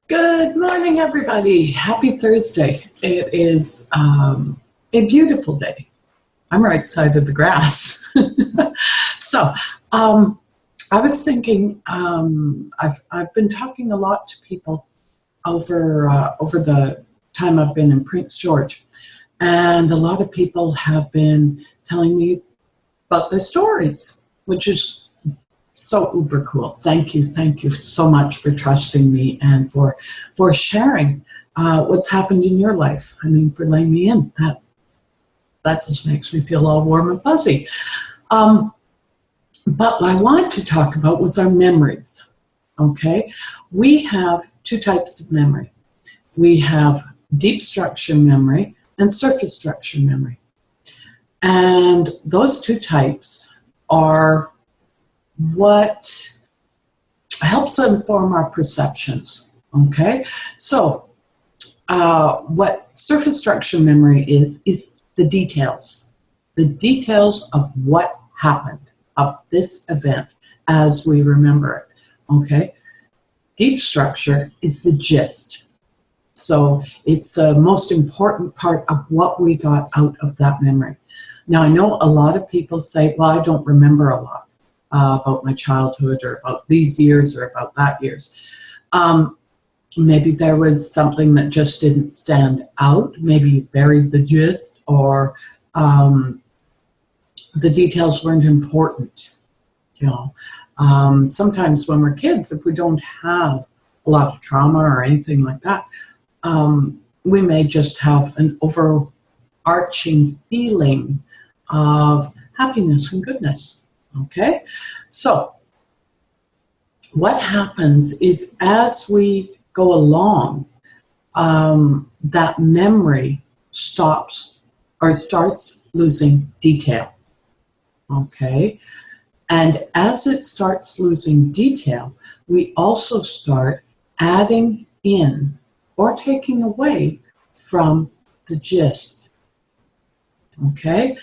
Good morning, everybody. Happy Thursday. It is a beautiful day. I'm right side of the grass. So, I was thinking, I've been talking a lot to people over the time I've been in Prince George, and a lot of people have been telling me about their stories, which is so uber cool. Thank you so much for trusting me and for sharing what's happened in your life. I mean, for letting me in. That just makes me feel all warm and fuzzy. But what I wanted to talk about was our memories. Okay, we have two types of memory. We have deep structure memory and surface structure memory, and those two types are what helps inform our perceptions. Okay, so what surface structure memory is the details of what happened, of this event as we remember it. Okay, deep structure is the gist, so it's the most important part of what we got out of that memory. Now, I know a lot of people say, well, I don't remember a lot about my childhood or about these years or about that years. Maybe there was something that just didn't stand out. Maybe you buried the gist, or the details weren't important. You know, sometimes when we're kids, if we don't have a lot of trauma or anything like that, we may just have an overarching feeling of happiness and goodness. Okay, so what happens is as we go along, that memory stops or starts losing detail. Okay, and as it starts losing detail, we also start adding in or taking away from the gist. Okay.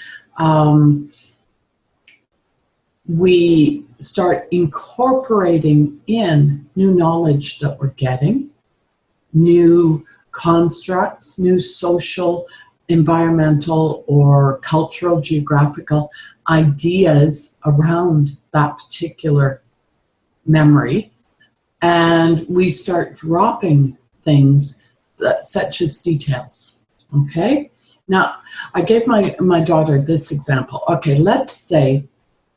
We start incorporating in new knowledge that we're getting, new constructs, new social, environmental, or cultural, geographical ideas around that particular memory, and we start dropping things such as details. Okay? Now, I gave my daughter this example. Okay, let's say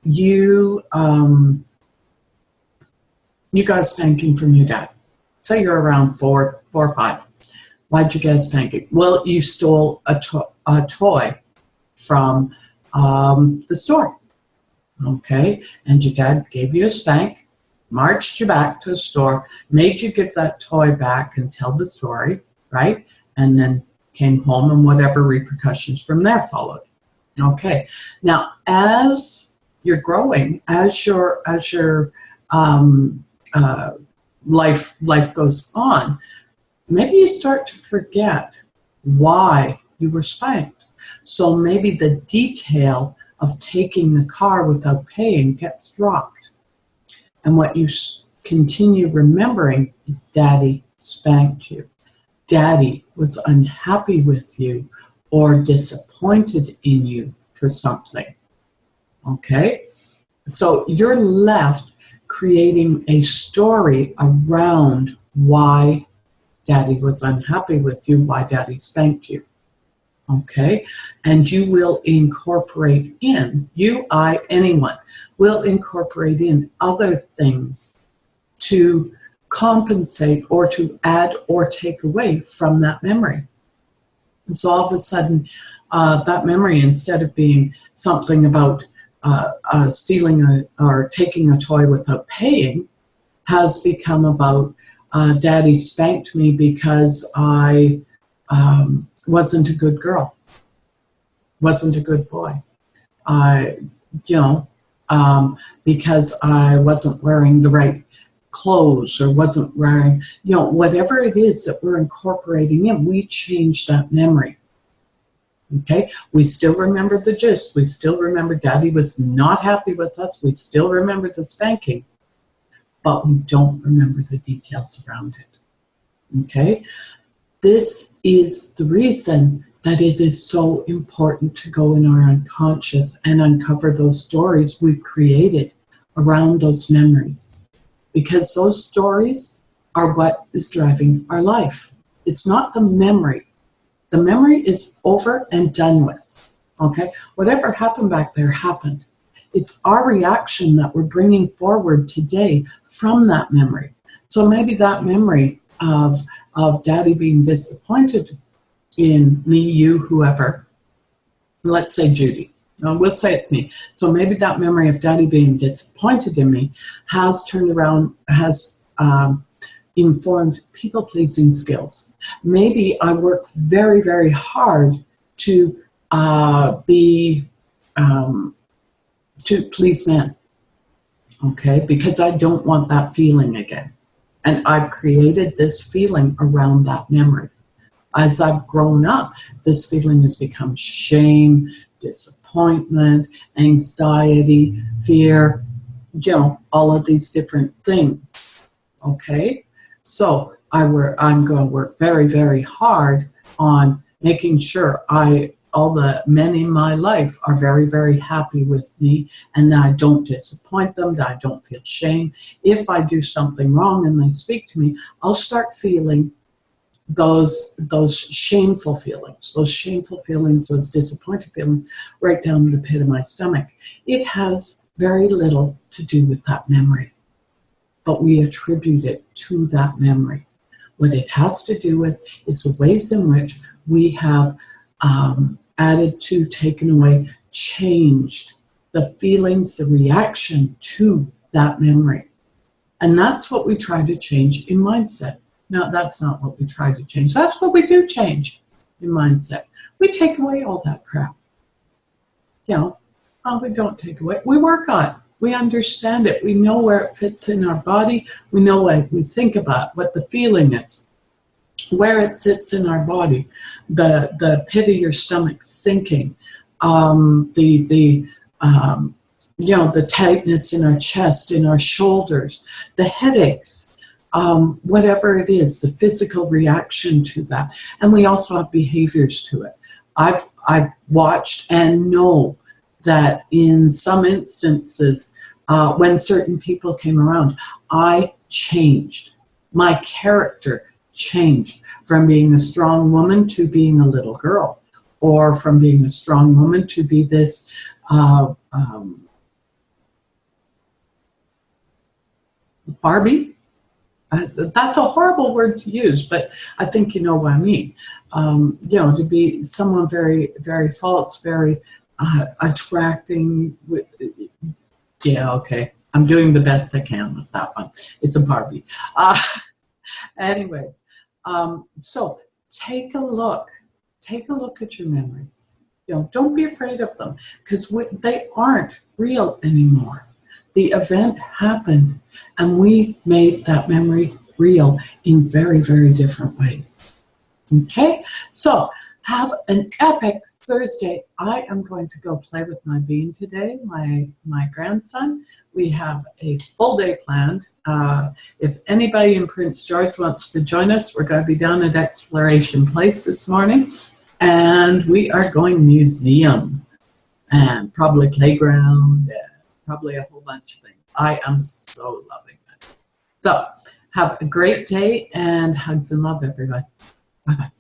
you got a spanking from your dad. Say you're around four or five. Why'd you get a spanking? Well, you stole a toy from the store. Okay, and your dad gave you a spank, marched you back to the store, made you give that toy back and tell the story, right? And then came home, and whatever repercussions from there followed. Okay, now as you're growing, as your life goes on, maybe you start to forget why you were spanked. So maybe the detail of taking the car without paying gets dropped, and what you continue remembering is Daddy spanked you. Daddy was unhappy with you or disappointed in you for something. Okay, so you're left creating a story around why Daddy was unhappy with you, why Daddy spanked you. Okay, and you will incorporate in, anyone will incorporate in other things to compensate or to add or take away from that memory. And so all of a sudden, that memory, instead of being something about stealing or taking a toy without paying, has become about Daddy spanked me because I wasn't a good girl, wasn't a good boy. Because I wasn't wearing the right clothes or wasn't wearing, whatever it is that we're incorporating in, we change that memory. Okay, we still remember the gist. We still remember Daddy was not happy with us. We still remember the spanking, but we don't remember the details around it. Okay? This is the reason that it is so important to go in our unconscious and uncover those stories we've created around those memories. Because those stories are what is driving our life. It's not the memory. The memory is over and done with. Okay? Whatever happened back there happened. It's our reaction that we're bringing forward today from that memory. So maybe that memory of Daddy being disappointed in me, you, whoever, let's say Judy. We'll say it's me. So maybe that memory of Daddy being disappointed in me has turned around, has informed people-pleasing skills. Maybe I work very, very hard to to please men, okay? Because I don't want that feeling again. And I've created this feeling around that memory. As I've grown up, this feeling has become shame, disappointment, anxiety, fear, all of these different things, okay? So I'm going to work very, very hard on making sure all the men in my life are very, very happy with me, and that I don't disappoint them, that I don't feel shame. If I do something wrong and they speak to me, I'll start feeling those shameful feelings, those disappointed feelings right down to the pit of my stomach. It has very little to do with that memory, but we attribute it to that memory. What it has to do with is the ways in which we have added to, taken away, changed the feelings, the reaction to that memory. And that's what we try to change in mindset. No, that's not what we try to change. That's what we do change in mindset. We take away all that crap. We don't take away. We work on it. We understand it. We know where it fits in our body. We know what we think about, what the feeling is, where it sits in our body, the pit of your stomach sinking, the tightness in our chest, in our shoulders, the headaches, whatever it is, the physical reaction to that. And we also have behaviors to it. I've watched and know that in some instances, when certain people came around, I changed. My character changed from being a strong woman to being a little girl, or from being a strong woman to be this Barbie. That's a horrible word to use, but I think you know what I mean. To be someone very, very false, very attracting. Yeah, okay. I'm doing the best I can with that one. It's a Barbie. Anyways, so take a look. Take a look at your memories. Don't be afraid of them, because they aren't real anymore. The event happened, and we made that memory real in very, very different ways. Okay? So have an epic Thursday. I am going to go play with my bean today, my grandson. We have a full day planned. If anybody in Prince George wants to join us, we're going to be down at Exploration Place this morning, and we are going museum and probably playground and probably a whole bunch of things. I am so loving it. So have a great day, and hugs and love, everybody. Bye-bye.